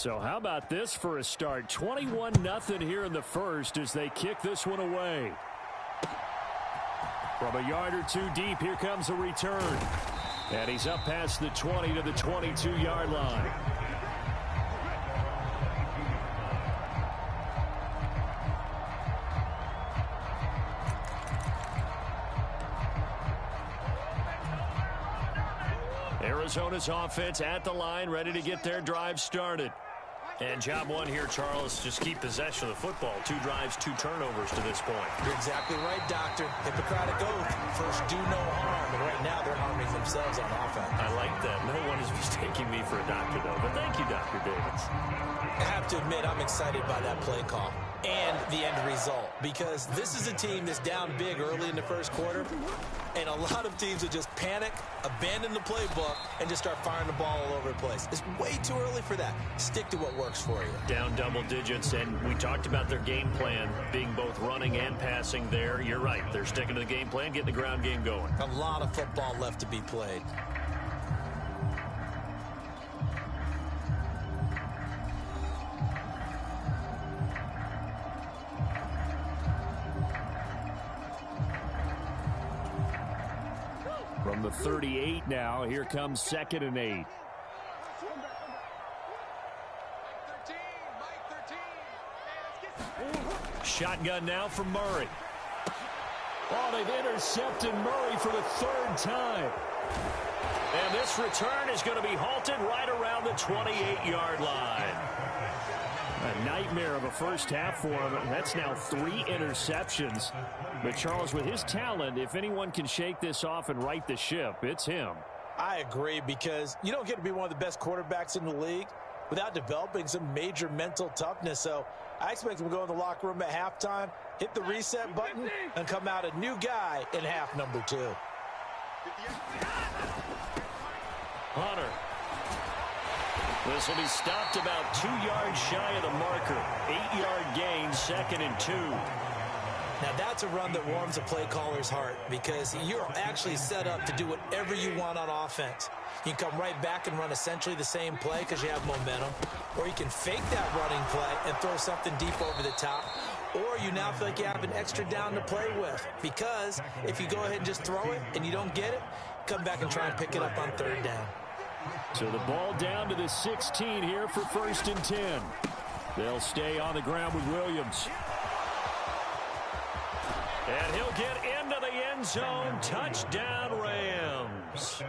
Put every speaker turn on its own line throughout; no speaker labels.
So how about this for a start? 21-0 here in the first as they kick this one away. From a yard or two deep, here comes a return. And he's up past the 20 to the 22-yard line. Arizona's offense at the line, ready to get their drive started. And job one here, Charles, just keep possession of the football. 2 drives, 2 turnovers to this point.
You're exactly right, Doctor. Hippocratic oath. First, do no harm. And right now, they're harming themselves on offense.
I like that. No one is mistaking me for a doctor, though. But thank you, Dr. Davis.
I have to admit, I'm excited by that play call and the end result, because this is a team that's down big early in the first quarter, and a lot of teams will just panic, abandon the playbook, and just start firing the ball all over the place. It's way too early for that. Stick to what works for you.
Down double digits, and we talked about their game plan being both running and passing there. You're right. They're sticking to the game plan, getting the ground game going.
A lot of football left to be played.
From the 38 now, here comes 2nd and 8. Shotgun now from Murray. Oh, they've intercepted Murray for the 3rd time. And this return is going to be halted right around the 28-yard line. A nightmare of a first half for him. That's now 3 interceptions. But Charles, with his talent, if anyone can shake this off and right the ship, it's him.
I agree, because you don't get to be one of the best quarterbacks in the league without developing some major mental toughness. So I expect him to go in the locker room at halftime, hit the reset button, and come out a new guy in half number 2.
Hunter. This will be stopped about 2 yards shy of the marker. 8-yard gain, 2nd and 2.
Now that's a run that warms a play caller's heart, because you're actually set up to do whatever you want on offense. You can come right back and run essentially the same play because you have momentum, or you can fake that running play and throw something deep over the top, or you now feel like you have an extra down to play with, because if you go ahead and just throw it and you don't get it, come back and try and pick it up on 3rd down.
So the ball down to the 16 here for 1st and 10. They'll stay on the ground with Williams. And he'll get into the end zone. Touchdown, Rams.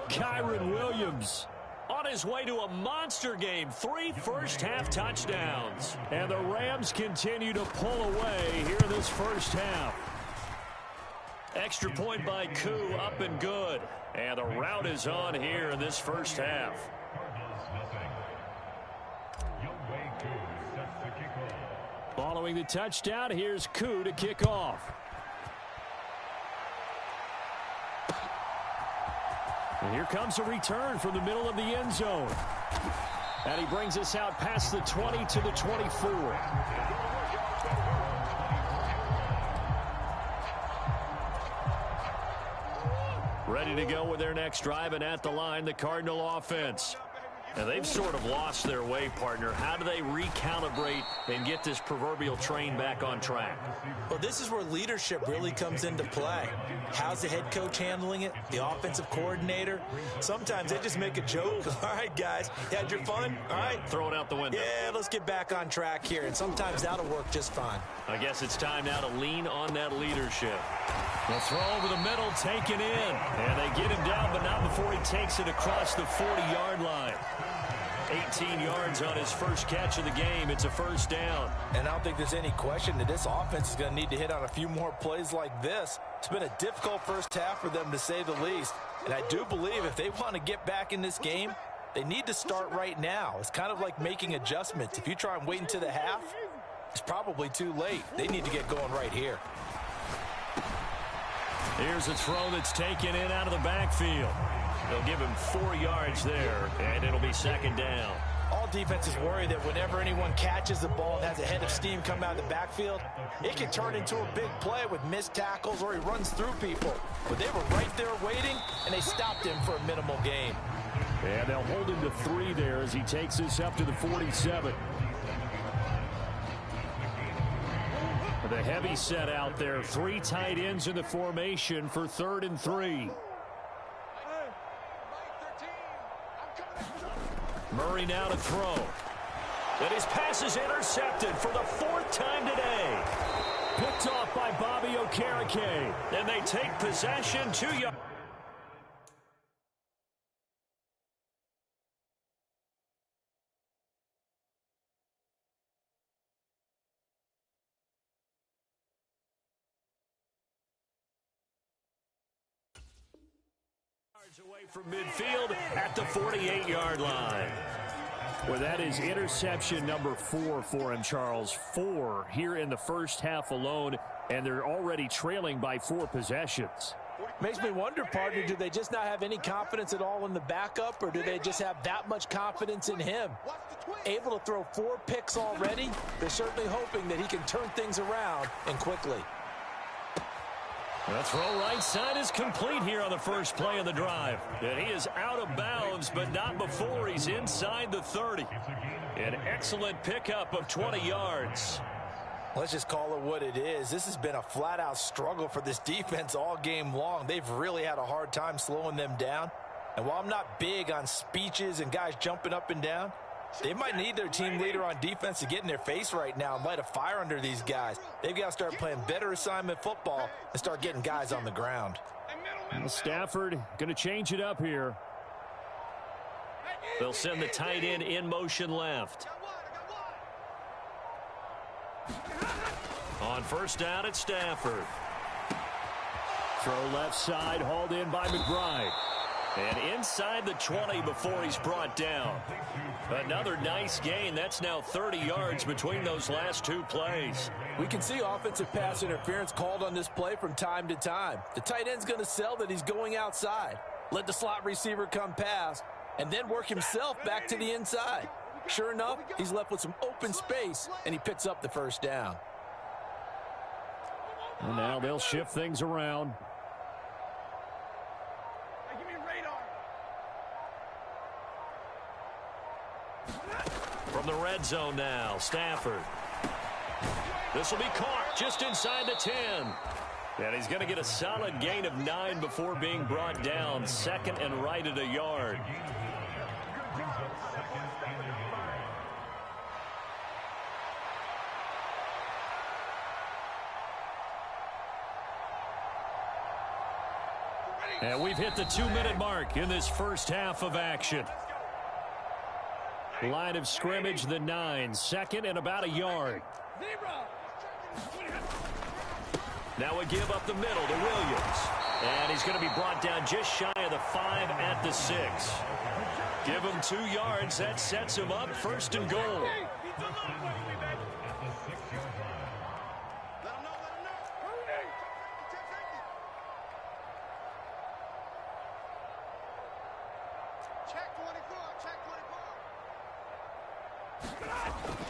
Kyron Williams on his way to a monster game. 3 first-half touchdowns. And the Rams continue to pull away here in this first half. Extra point by Koo, up and good. And the route is on here in this first half. Following the touchdown, here's Koo to kick off. And here comes a return from the middle of the end zone. And he brings us out past the 20 to the 24. Ready to go with their next drive, and at the line, the Cardinal offense. And they've sort of lost their way, partner. How do they recalibrate and get this proverbial train back on track?
Well, this is where leadership really comes into play. How's the head coach handling it? The offensive coordinator? Sometimes they just make a joke. All right, guys, you had your fun? All right.
Throw it out the window.
Yeah, let's get back on track here. And sometimes that'll work just fine.
I guess it's time now to lean on that leadership. The throw over the middle, taken in. And they get him down, but not before he takes it across the 40-yard line. 18 yards on his first catch of the game. It's a first down.
And I don't think there's any question that this offense is going to need to hit on a few more plays like this. It's been a difficult first half for them, to say the least. And I do believe if they want to get back in this game, they need to start right now. It's kind of like making adjustments. If you try and wait until the half, it's probably too late. They need to get going right here.
Here's a throw that's taken in out of the backfield. They'll give him 4 yards there, and it'll be 2nd down.
All defenses worry that whenever anyone catches the ball and has a head of steam come out of the backfield, it can turn into a big play with missed tackles or he runs through people. But they were right there waiting, and they stopped him for a minimal gain.
And they'll hold him to 3 there as he takes this up to the 47. The heavy set out there. 3 tight ends in the formation for 3rd and 3. Murray now to throw. And his pass is intercepted for the 4th time today. Picked off by Bobby Okereke. And they take possession 2 yards. Away from midfield at the 48-yard line. Well, that is interception number 4 for him, Charles. 4 here in the first half alone, and they're already trailing by 4 possessions.
Makes me wonder, partner, do they just not have any confidence at all in the backup, or do they just have that much confidence in him? Able to throw 4 picks already, they're certainly hoping that he can turn things around and quickly.
The throw right side is complete here on the first play of the drive. And he is out of bounds, but not before he's inside the 30. An excellent pickup of 20 yards.
Let's just call it what it is. This has been a flat-out struggle for this defense all game long. They've really had a hard time slowing them down. And while I'm not big on speeches and guys jumping up and down, they might need their team leader on defense to get in their face right now and light a fire under these guys. They've got to start playing better assignment football and start getting guys on the ground.
Well, Stafford going to change it up here. They'll send the tight end in motion left. On first down, it's Stafford. Throw left side, hauled in by McBride. And inside the 20 before he's brought down. Another nice gain. That's now 30 yards between those last 2 plays.
We can see offensive pass interference called on this play from time to time. The tight end's going to sell that he's going outside. Let the slot receiver come past, and then work himself back to the inside. Sure enough, he's left with some open space, and he picks up the first down.
And now they'll shift things around. From the red zone now, Stafford. This will be caught just inside the 10. And he's going to get a solid gain of 9 before being brought down. 2nd and right at a yard. And we've hit the 2-minute mark in this first half of action. Line of scrimmage, the 9. 2nd and about a yard. Now we give up the middle to Williams. And he's going to be brought down just shy of the 5 at the 6. Give him 2 yards. That sets him up 1st and goal.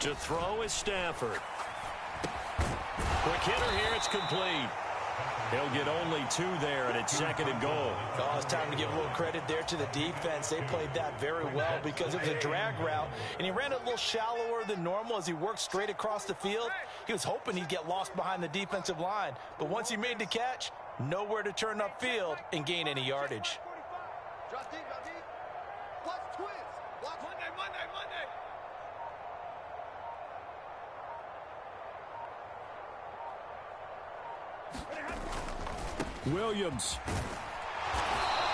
To throw is Stafford. Quick hitter here, it's complete. He'll get only 2 there, and it's 2nd and goal.
Oh, it's time to give a little credit there to the defense. They played that very well because it was a drag route, and he ran a little shallower than normal as he worked straight across the field. He was hoping he'd get lost behind the defensive line, but once he made the catch, nowhere to turn upfield and gain any yardage.
Drop deep, drop deep. Watch twins. Watch Monday.
Williams.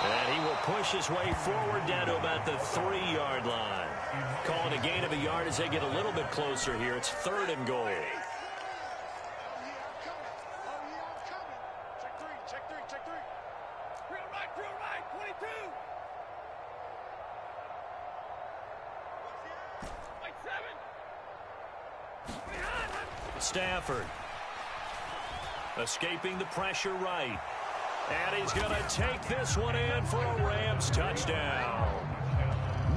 And he will push his way forward down to about the 3-yard line. Calling a gain of a yard as they get a little bit closer here. It's 3rd and goal.
Check three. Real right, 22. Like 7.
Stafford. Escaping the pressure right. And he's going to take this one in for a Rams touchdown.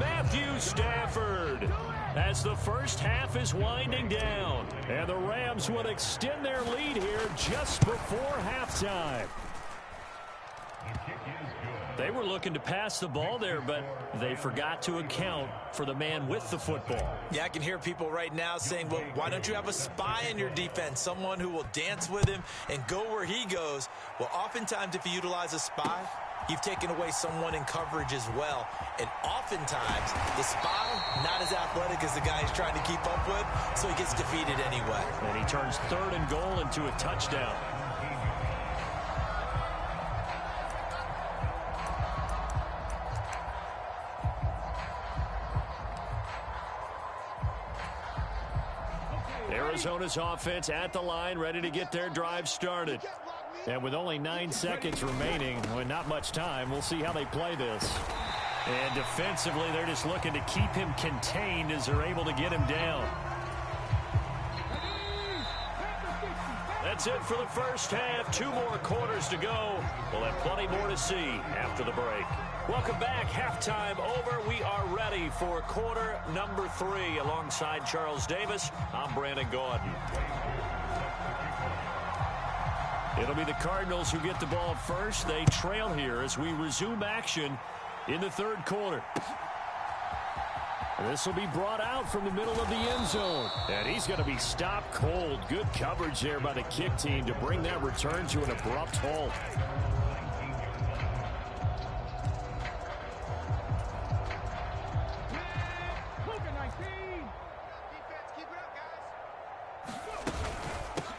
Matthew Stafford, as the first half is winding down. And the Rams would extend their lead here just before halftime. They were looking to pass the ball there, but they forgot to account for the man with the football.
Yeah, I can hear people right now saying, well, why don't you have a spy in your defense, someone who will dance with him and go where he goes? Well, oftentimes if you utilize a spy, you've taken away someone in coverage as well. And oftentimes, the spy, not as athletic as the guy he's trying to keep up with, so he gets defeated anyway.
And he turns 3rd and goal into a touchdown. Arizona's offense at the line, ready to get their drive started. And with only 9 seconds remaining, with not much time, we'll see how they play this. And defensively, they're just looking to keep him contained as they're able to get him down. That's it for the first half. 2 more quarters to go. We'll have plenty more to see after the break. Welcome back. Halftime over. We are ready for quarter number 3. Alongside Charles Davis, I'm Brandon Gaudin. It'll be the Cardinals who get the ball first. They trail here as we resume action in the 3rd quarter. This will be brought out from the middle of the end zone. And he's going to be stopped cold. Good coverage there by the kick team to bring that return to an abrupt halt.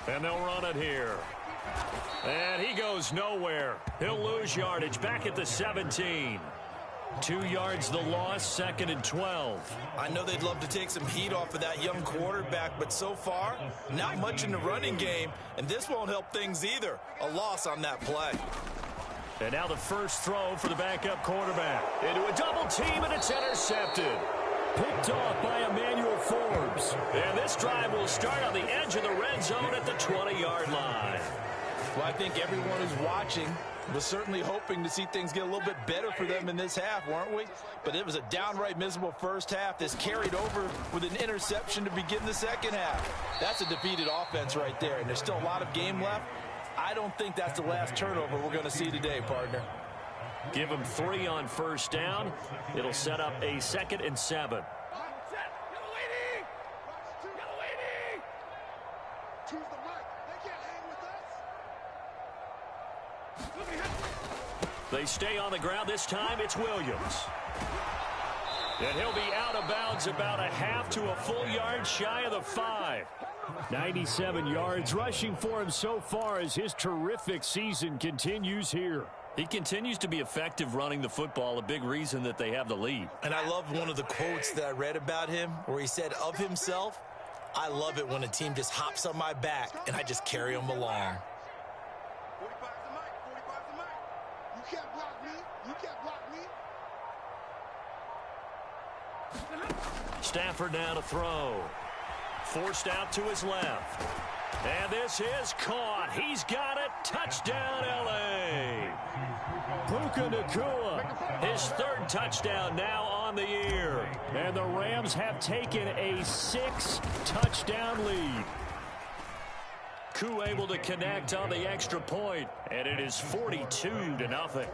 And they'll run it here. And he goes nowhere. He'll lose yardage back at the 17. 2 yards the loss, 2nd and 12.
I know they'd love to take some heat off of that young quarterback, but so far, not much in the running game, and this won't help things either. A loss on that play.
And now the first throw for the backup quarterback. Into a double team, and it's intercepted. Picked off by Emmanuel Forbes. And this drive will start on the edge of the red zone at the 20-yard line.
Well, I think everyone who's watching was certainly hoping to see things get a little bit better for them in this half, weren't we? But it was a downright miserable first half. This carried over with an interception to begin the second half. That's a defeated offense right there, and there's still a lot of game left. I don't think that's the last turnover we're going to see today, partner.
Give him 3 on first down. It'll set up a 2nd and 7. They stay on the ground. This time it's Williams. And he'll be out of bounds about a half to a full yard shy of the 5. 97 yards rushing for him so far as his terrific season continues here. He continues to be effective running the football, a big reason that they have the lead.
And I love one of the quotes that I read about him where he said of himself, I love it when a team just hops on my back and I just carry them along.
45's the mic. 45's the mic. You can't block me. You can't block me.
Stafford now to throw. Forced out to his left. And this is caught. He's got it. Touchdown, L.A. Puka Nacua, his 3rd touchdown now on the year. And the Rams have taken a 6-touchdown lead. Koo able to connect on the extra point, and it is 42-0.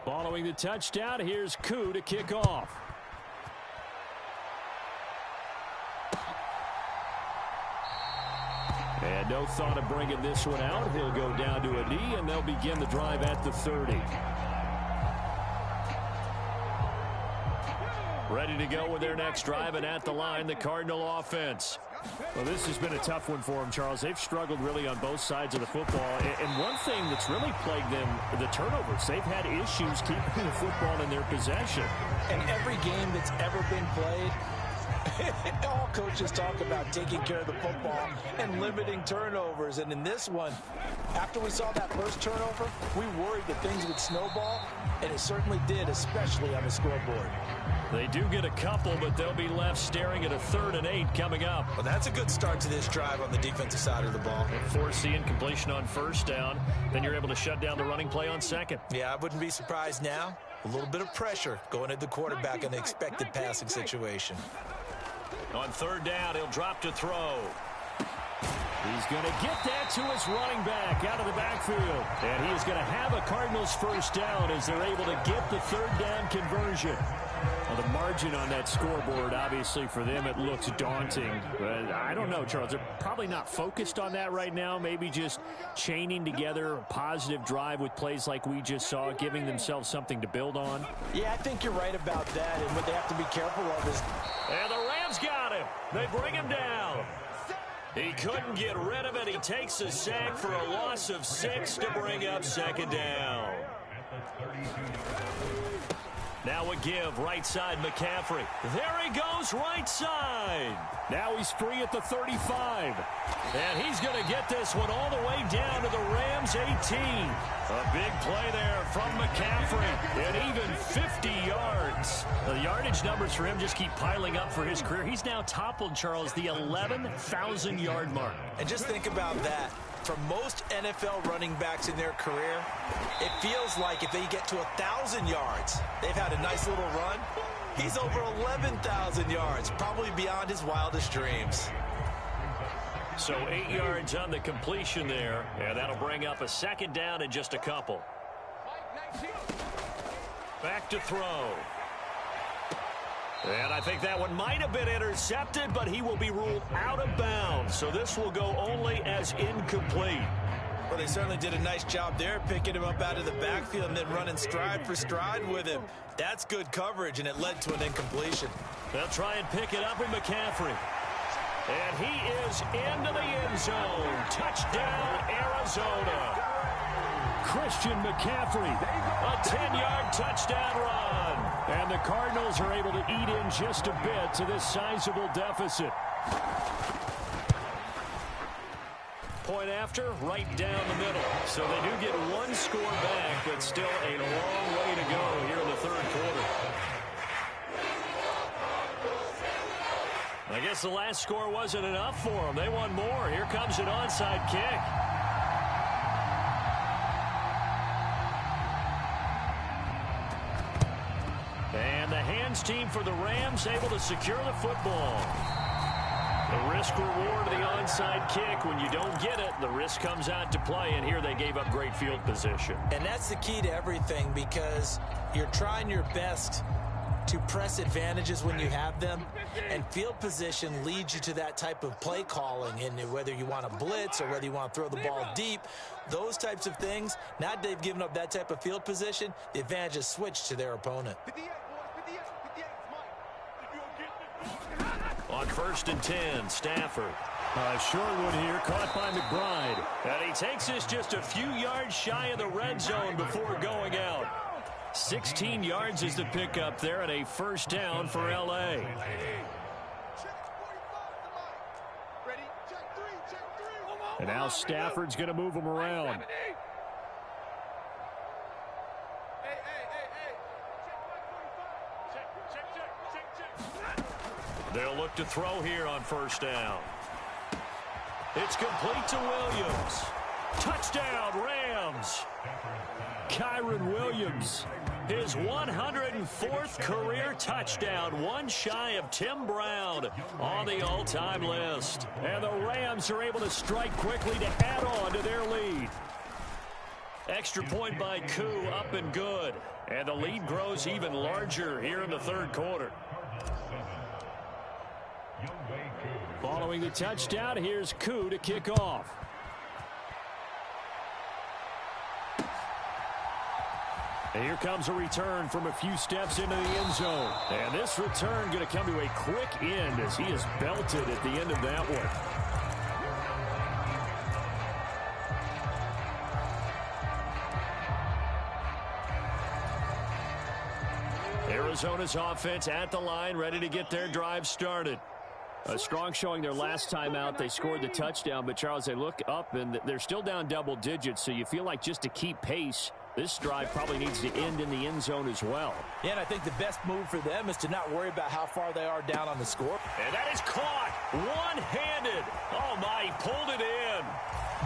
Following the touchdown, here's Koo to kick off. And no thought of bringing this one out. He'll go down to a knee, and they'll begin the drive at the 30. Ready to go with their next drive, and at the line, the Cardinal offense. Well, this has been a tough one for them, Charles. They've struggled really on both sides of the football. And one thing that's really plagued them, the turnovers. They've had issues keeping the football in their possession.
And every game that's ever been played, all coaches talk about taking care of the football and limiting turnovers. And in this one, after we saw that first turnover, we worried that things would snowball, and it certainly did, especially on the scoreboard.
They do get a couple, but they'll be left staring at a 3rd and 8 coming up.
Well, that's a good start to this drive on the defensive side of the ball.
Force the incompletion on 1st down. Then you're able to shut down the running play on 2nd.
Yeah, I wouldn't be surprised now. A little bit of pressure going at the quarterback in the expected passing situation.
On 3rd down, he'll drop to throw. He's going to get that to his running back out of the backfield. And he is going to have a Cardinals 1st down as they're able to get the 3rd down conversion. Well, the margin on that scoreboard, obviously, for them, it looks daunting. But I don't know, Charles. They're probably not focused on that right now. Maybe just chaining together a positive drive with plays like we just saw, giving themselves something to build on.
Yeah, I think you're right about that. And what they have to be careful of is...
And the Rams got him. They bring him down. He couldn't get rid of it. He takes a sack for a loss of 6 to bring up 2nd down. Now a give, right side, McCaffrey. There he goes, right side. Now he's free at the 35. And he's going to get this one all the way down to the Rams 18. A big play there from McCaffrey. And even 50 yards. The yardage numbers for him just keep piling up for his career. He's now toppled, Charles, the 11,000-yard mark.
And just think about that. For most NFL running backs in their career, it feels like if they get to 1,000 yards, they've had a nice little run. He's over 11,000 yards, probably beyond his wildest dreams.
So 8 yards on the completion there, and that'll bring up a 2nd down in just a couple. Back to throw. And I think that one might have been intercepted, but he will be ruled out of bounds. So this will go only as incomplete.
Well, they certainly did a nice job there, picking him up out of the backfield and then running stride for stride with him. That's good coverage, and it led to an incompletion.
They'll try and pick it up in McCaffrey. And he is into the end zone. Touchdown, Arizona. Christian McCaffrey, a 10-yard touchdown run. And the Cardinals are able to eat in just a bit to this sizable deficit. Point after, right down the middle. So they do get one score back, but still a long way to go here in the 3rd quarter. I guess the last score wasn't enough for them. They want more. Here comes an onside kick. And the hands team for the Rams able to secure the football. The risk reward of the onside kick. When you don't get it, the risk comes out to play, and here they gave up great field position.
And that's the key to everything, because you're trying your best to press advantages when you have them, and field position leads you to that type of play calling. And whether you want to blitz or whether you want to throw the ball deep, those types of things, now that they've given up that type of field position, the advantage is switched to their opponent.
On 1st and 10, Stafford. Shortwood here, caught by McBride. And he takes this just a few yards shy of the red zone before going out. 16 yards is the pickup there, and a 1st down for L.A. And now Stafford's going to move him around. They'll look to throw here on 1st down. It's complete to Williams. Touchdown, Rams. Kyren Williams, his 104th career touchdown, one shy of Tim Brown on the all-time list. And the Rams are able to strike quickly to add on to their lead. Extra point by Koo, up and good. And the lead grows even larger here in the 3rd quarter. Following the touchdown, here's Koo to kick off. And here comes a return from a few steps into the end zone. And this return going to come to a quick end as he is belted at the end of that one. Arizona's offense at the line, ready to get their drive started. A strong showing their last time out. They scored the touchdown, but Charles, they look up and they're still down double digits, so you feel like just to keep pace, This drive probably needs to end in the end zone as well.
Yeah, and I think the best move for them is to not worry about how far they are down on the score.
And that is caught one-handed. Oh, my, he pulled it in.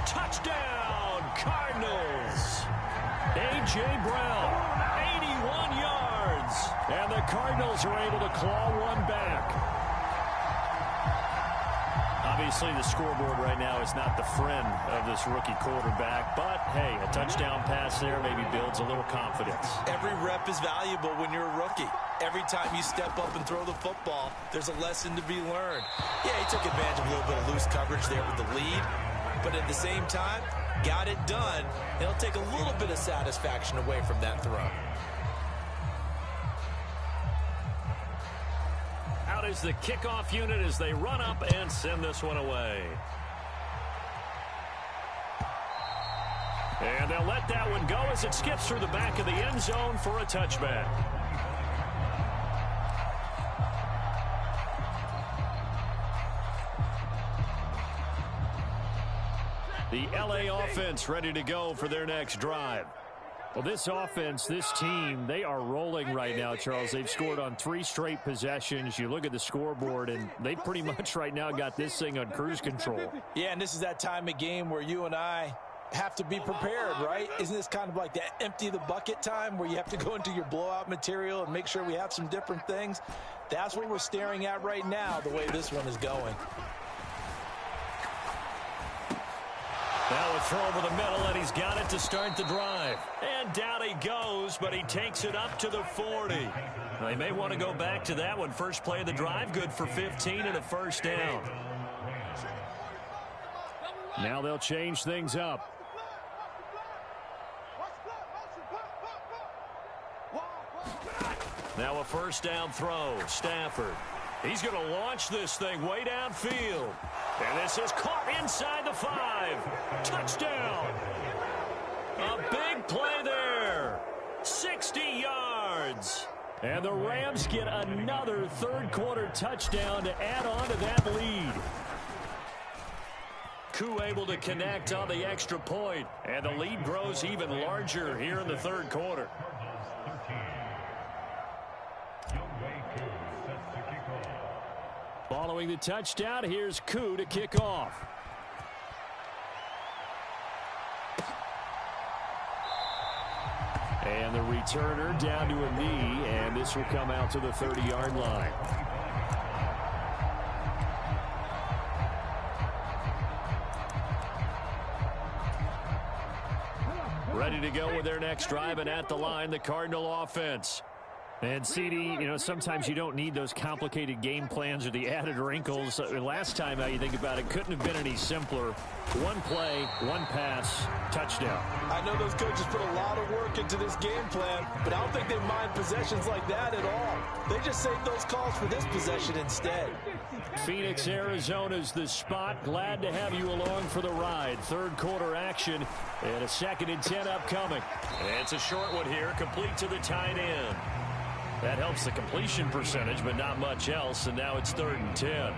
Touchdown, Cardinals. A.J. Brown, 81 yards. And the Cardinals are able to claw one back. Obviously, the scoreboard right now is not the friend of this rookie quarterback. But, hey, a touchdown pass there maybe builds a little confidence.
Every rep is valuable when you're a rookie. Every time you step up and throw the football, there's a lesson to be learned. Yeah, he took advantage of a little bit of loose coverage there with the lead. But at the same time, got it done. It'll take a little bit of satisfaction away from that throw.
Out is the kickoff unit as they run up and send this one away. And they'll let that one go as it skips through the back of the end zone for a touchback. The LA offense ready to go for their next drive. Well, this offense, this team, they are rolling right now, Charles. They've scored on 3 straight possessions. You look at the scoreboard, and they pretty much right now got this thing on cruise control.
Yeah, and this is that time of game where you and I have to be prepared, right? Isn't this kind of like that empty the bucket time where you have to go into your blowout material and make sure we have some different things? That's what we're staring at right now, the way this one is going.
Now a throw over the middle, and he's got it to start the drive. And down he goes, but he takes it up to the 40. They may want to go back to that one. First play of the drive, good for 15 and a first down. Now they'll change things up. Now a first down throw, Stafford. He's going to launch this thing way downfield. And this is caught inside the 5. Touchdown. A big play there. 60 yards. And the Rams get another third-quarter touchdown to add on to that lead. Koo able to connect on the extra point. And the lead grows even larger here in the third quarter. Following the touchdown, here's Koo to kick off. And the returner down to a knee, and this will come out to the 30-yard line. Ready to go with their next drive, and at the line, the Cardinal offense. And, CD, you know, sometimes you don't need those complicated game plans or the added wrinkles. Last time, how you think about it, couldn't have been any simpler. One play, one pass, touchdown.
I know those coaches put a lot of work into this game plan, but I don't think they mind possessions like that at all. They just save those calls for this possession instead.
Phoenix, Arizona's the spot. Glad to have you along for the ride. Third quarter action and a 2nd and 10 upcoming. And it's a short one here, complete to the tight end. That helps the completion percentage, but not much else, and now it's 3rd and 10.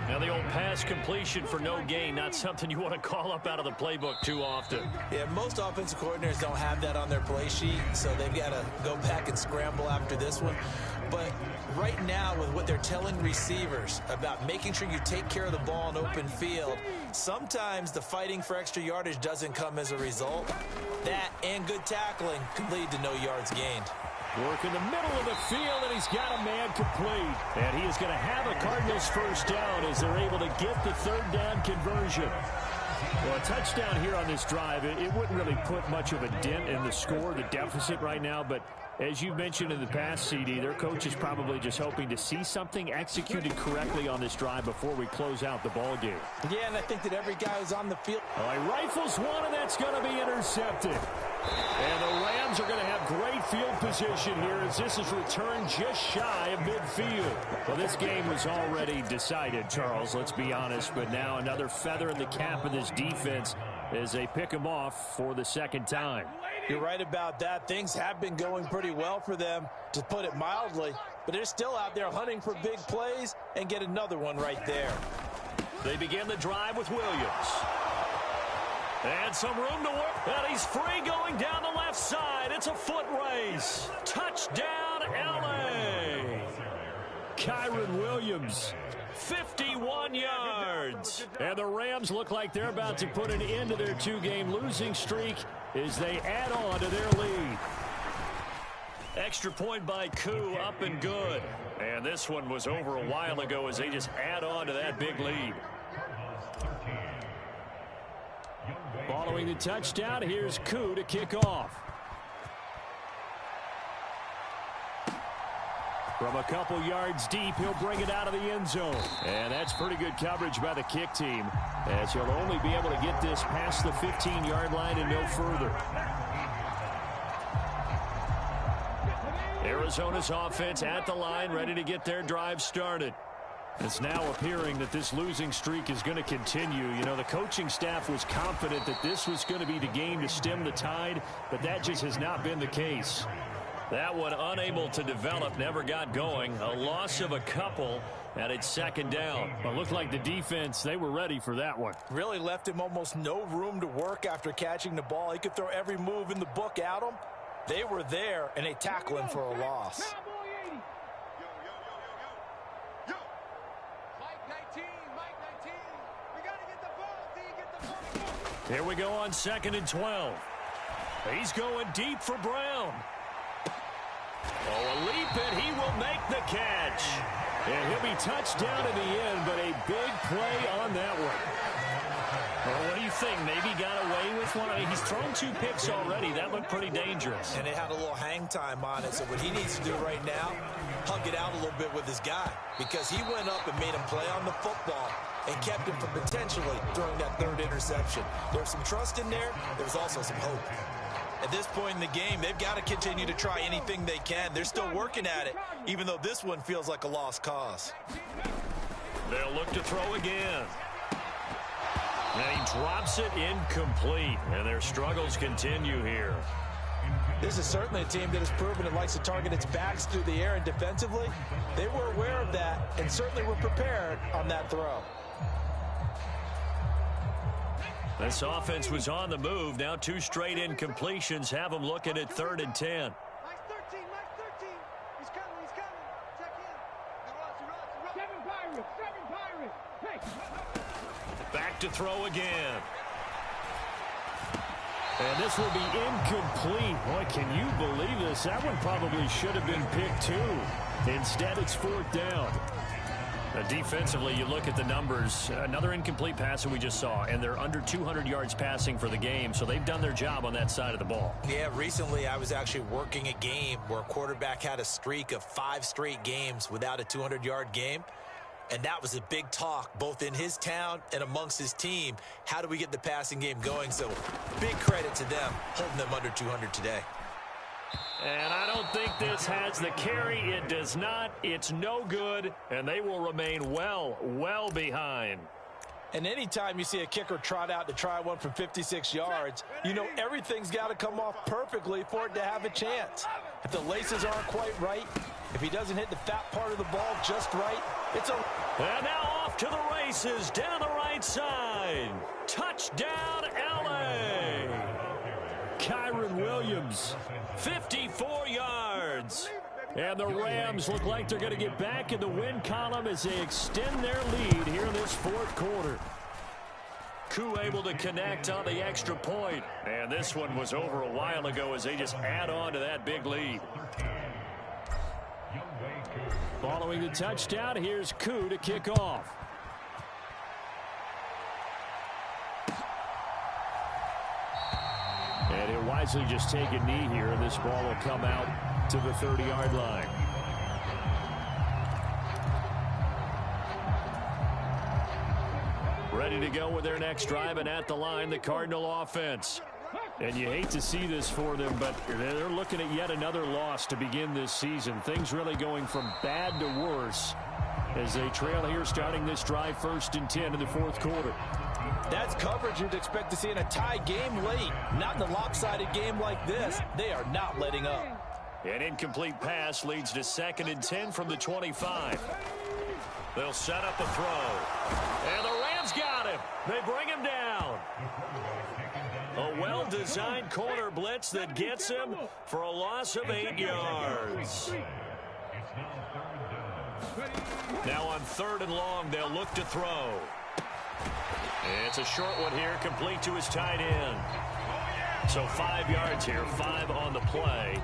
Now the old pass completion for no gain, not something you want to call up out of the playbook too often.
Yeah, most offensive coordinators don't have that on their play sheet, so they've got to go back and scramble after this one. But right now, with what they're telling receivers about making sure you take care of the ball in open field, sometimes the fighting for extra yardage doesn't come as a result. That and good tackling can lead to no yards gained.
Work in the middle of the field, and he's got a man complete. And he is going to have a Cardinals first down as they're able to get the 3rd down conversion. Well, a touchdown here on this drive, it wouldn't really put much of a dent in the score, the deficit right now, but as you mentioned in the past, CD, their coach is probably just hoping to see something executed correctly on this drive before we close out the ball game.
Yeah, and I think that every guy who's on the field.
All right, rifles one, and that's going to be intercepted. And the Rams are going to have great field position here as this is returned just shy of midfield. Well, this game was already decided, Charles, let's be honest, but now another feather in the cap of this defense as they pick them off for the 2nd time.
You're right about that. Things have been going pretty well for them, to put it mildly, but they're still out there hunting for big plays and get another one right there.
They begin the drive with Williams. And some room to work. And he's free going down the left side. It's a foot race. Touchdown, L.A. Kyren Williams, 51 yards. And the Rams look like they're about to put an end to their two-game losing streak as they add on to their lead. Extra point by Koo, up and good. And this one was over a while ago as they just add on to that big lead. Following the touchdown, here's Koo to kick off. From a couple yards deep, he'll bring it out of the end zone. And that's pretty good coverage by the kick team, as he'll only be able to get this past the 15-yard line and no further. Arizona's offense at the line, ready to get their drive started. It's now appearing that this losing streak is going to continue. You know, the coaching staff was confident that this was going to be the game to stem the tide, but that just has not been the case. That one unable to develop, never got going. A loss of a couple, and it's second down. It looked like the defense, they were ready for that one.
Really left him almost no room to work after catching the ball. He could throw every move in the book at him. They were there, and they tackle him for a loss.
Here we go on 2nd and 12. He's going deep for Brown. Oh, a leap, and he will make the catch. And he'll be touched down in the end, but a big play on that one. Well, what do you think? Maybe got away with one? I mean, he's thrown 2 picks already. That looked pretty dangerous.
And it had a little hang time on it. So what he needs to do right now, hug it out a little bit with his guy. Because he went up and made him play on the football and kept him from potentially throwing that 3rd interception. There was some trust in there. There was also some hope. At this point in the game, they've got to continue to try anything they can. They're still working at it, even though this one feels like a lost cause.
They'll look to throw again. And he drops it incomplete, and their struggles continue here.
This is certainly a team that has proven it likes to target its backs through the air, and defensively, they were aware of that and certainly were prepared on that throw.
This offense was on the move. Now 2 straight incompletions have them looking at 3rd and 10. Back to throw again. And this will be incomplete. Boy, can you believe this? That one probably should have been picked too. Instead, it's 4th down. Defensively, you look at the numbers. Another incomplete pass that we just saw, and they're under 200 yards passing for the game, so they've done their job on that side of the ball.
Yeah, recently I was actually working a game where a quarterback had a streak of 5 straight games without a 200-yard game, and that was a big talk both in his town and amongst his team. How do we get the passing game going? So big credit to them holding them under 200 today.
And I don't think this has the carry. It does not. It's no good, and they will remain well behind.
And anytime you see a kicker trot out to try one from 56 yards, you know everything's got to come off perfectly for it to have a chance. If the laces aren't quite right, if he doesn't hit the fat part of the ball just right, it's a...
And now off to the races down the right side. Touchdown, L.A. Kyren Williams, 54 yards. And the Rams look like they're going to get back in the win column as they extend their lead here in this 4th quarter. Koo able to connect on the extra point. And this one was over a while ago as they just add on to that big lead. Following the touchdown, here's Koo to kick off. And he'll wisely just take a knee here, and this ball will come out to the 30-yard line. Ready to go with their next drive, and at the line, the Cardinal offense. And you hate to see this for them, but they're looking at yet another loss to begin this season. Things really going from bad to worse as they trail here starting this drive 1st and 10 in the 4th quarter.
That's coverage you'd expect to see in a tie game late. Not in a lopsided game like this. They are not letting up.
An incomplete pass leads to 2nd and 10 from the 25. They'll set up a throw. And the Rams got him. They bring him down. A well-designed corner blitz that gets him for a loss of 8 yards. Now on 3rd and long, they'll look to throw. It's a short one here, complete to his tight end. So 5 yards here, 5 on the play.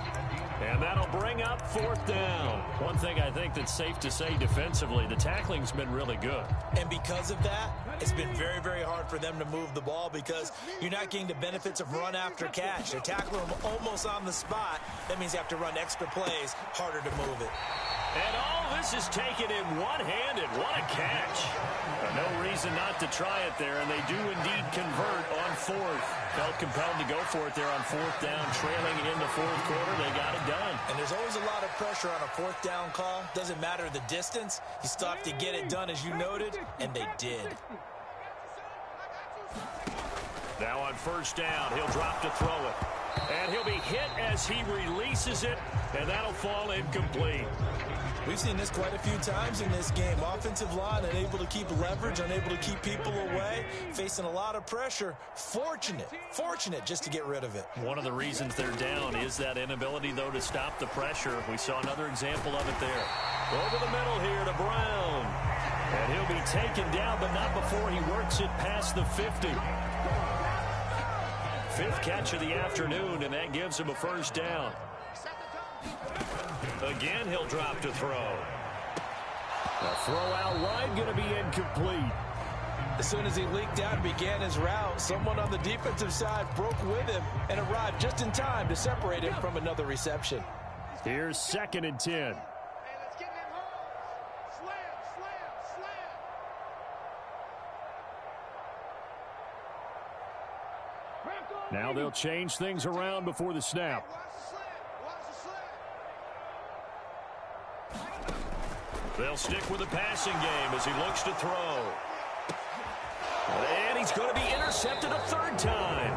And that'll bring up 4th down. One thing I think that's safe to say defensively, the tackling's been really good.
And because of that, it's been very, very hard for them to move the ball because you're not getting the benefits of run after catch. They're tackling them almost on the spot. That means you have to run extra plays, harder to move it.
And all this is taken in one-handed. What a catch. No reason not to try it there, and they do indeed convert on 4th. Felt compelled to go for it there on 4th down, trailing in the 4th quarter. They got it done.
And there's always a lot of pressure on a 4th down call. Doesn't matter the distance. You still have to get it done, as you noted, and they did.
Now on 1st down, he'll drop to throw it. And he'll be hit as he releases it, and that'll fall incomplete.
We've seen this quite a few times in this game. Offensive line unable to keep leverage, unable to keep people away, facing a lot of pressure. Fortunate just to get rid of it.
One of the reasons they're down is that inability, though, to stop the pressure. We saw another example of it there. Over the middle here to Brown. And he'll be taken down, but not before he works it past the 50. 5th catch of the afternoon, and that gives him a 1st down. Again, he'll drop to throw. The throw out wide going to be incomplete.
As soon as he leaked out and began his route, someone on the defensive side broke with him and arrived just in time to separate him from another reception.
Here's 2nd and 10. Now they'll change things around before the snap. They'll stick with the passing game as he looks to throw. And he's going to be intercepted a 3rd time.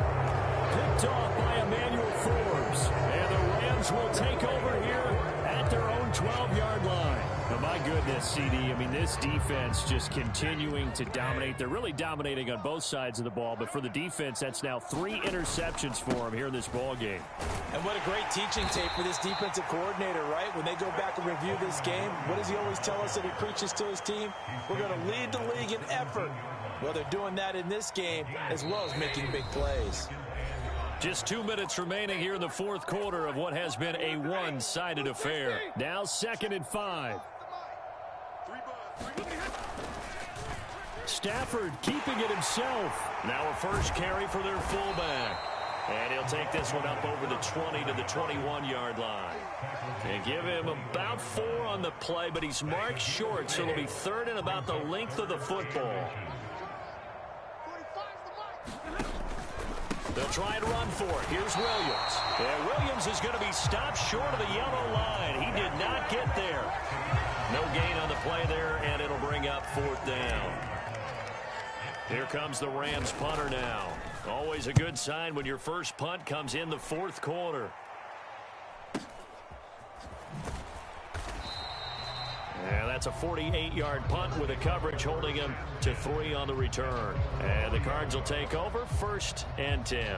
Picked off by Emmanuel Forbes. And the Rams will take over here at their own 12-yard line. Oh, my goodness, CD. I mean, this defense just continuing to dominate. They're really dominating on both sides of the ball. But for the defense, that's now 3 interceptions for them here in this ball game.
And what a great teaching tape for this defensive coordinator, right? When they go back and review this game, what does he always tell us that he preaches to his team? We're going to lead the league in effort. Well, they're doing that in this game as well as making big plays.
Just 2 minutes remaining here in the 4th quarter of what has been a one-sided affair. Now 2nd and 5. Stafford keeping it himself. Now a 1st carry for their fullback. And he'll take this one up over the 20 to the 21-yard line. And give him about 4 on the play, but he's marked short, so it'll be 3rd and about the length of the football. They'll try and run for it. Here's Williams. And Williams is going to be stopped short of the yellow line. He did not get there. No gain on the play there, and it'll bring up 4th down. Here comes the Rams punter now. Always a good sign when your first punt comes in the 4th quarter. And that's a 48-yard punt with a coverage holding him to 3 on the return. And the Cards will take over 1st and 10.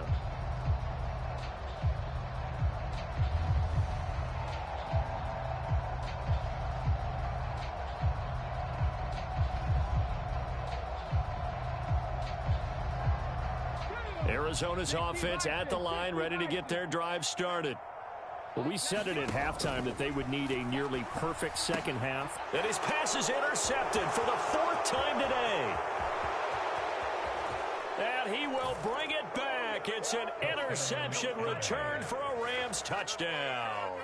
Arizona's offense at the line, ready to get their drive started. Well, we said it at halftime that they would need a nearly perfect second half. And his pass is intercepted for the 4th time today. And he will bring it back. It's an interception returned for a Rams touchdown.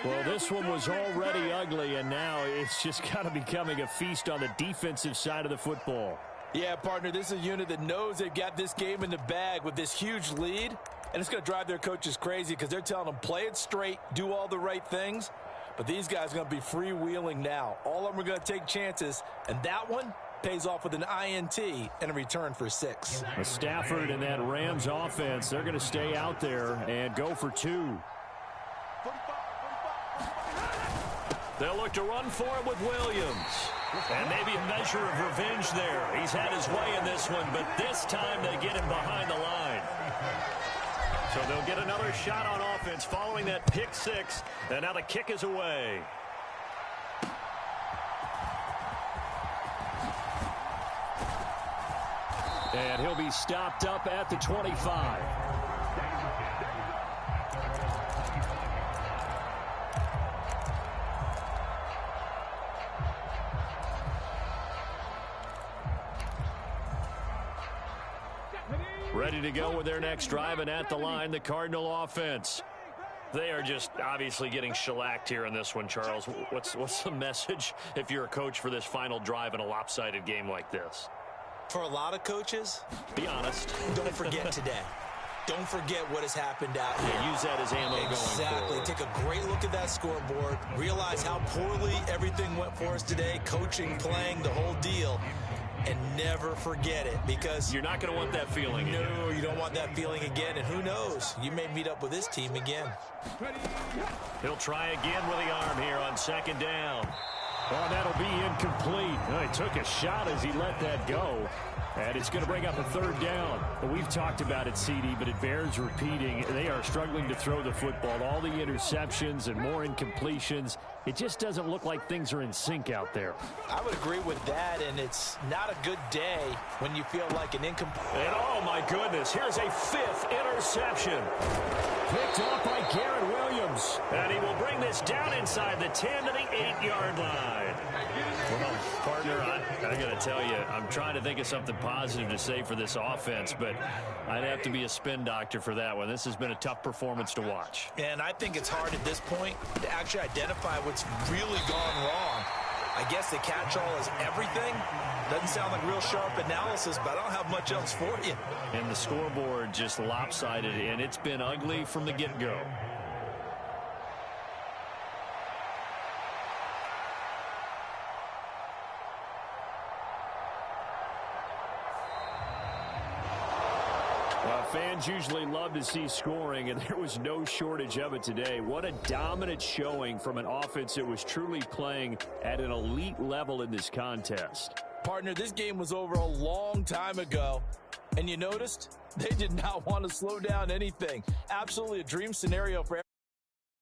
Well, this one was already ugly, and now it's just kind of becoming a feast on the defensive side of the football.
Yeah, partner, this is a unit that knows they've got this game in the bag with this huge lead. And it's going to drive their coaches crazy because they're telling them play it straight, do all the right things. But these guys are going to be freewheeling now. All of them are going to take chances. And that one pays off with an INT and a return for 6.
Stafford and that Rams offense, they're going to stay out there and go for 2. They'll look to run for it with Williams. And maybe a measure of revenge there. He's had his way in this one, but this time they get him behind the line. So they'll get another shot on offense following that pick six. And now the kick is away. And he'll be stopped up at the 25. Ready to go with their next drive, and at the line, the Cardinal offense. They are just obviously getting shellacked here in this one, Charles. What's the message if you're a coach for this final drive in a lopsided game like this?
For a lot of coaches,
be honest.
Don't forget today. Don't forget what has happened out here.
Yeah, use that as ammo going forward.
Exactly. Take a great look at that scoreboard. Realize how poorly everything went for us today. Coaching, playing, the whole deal. And never forget it, because
you're not going to want that feeling again.
No, you don't want that feeling again. And who knows? You may meet up with this team again.
He'll try again with the arm here on second down. Oh, that'll be incomplete. He took a shot as he let that go. And it's going to bring up a third down. Well, we've talked about it, CD, but it bears repeating. They are struggling to throw the football. All the interceptions and more incompletions. It just doesn't look like things are in sync out there.
I would agree with that, and it's not a good day when you feel like an incomplete.
And oh, my goodness, here's a fifth interception. Picked off by Garrett Williams. And he will bring this down inside the 10 to the 8-yard line. Well, partner, I got to tell you, I'm trying to think of something positive to say for this offense, but I'd have to be a spin doctor for that one. This has been a tough performance to watch.
And I think it's hard at this point to actually identify what's really gone wrong. I guess the catch-all is everything. Doesn't sound like real sharp analysis, but I don't have much else for you.
And the scoreboard just lopsided, and it's been ugly from the get-go. Fans usually love to see scoring, and there was no shortage of it today. What a dominant showing from an offense that was truly playing at an elite level in this contest.
Partner, this game was over a long time ago, and you noticed they did not want to slow down anything. Absolutely a dream scenario for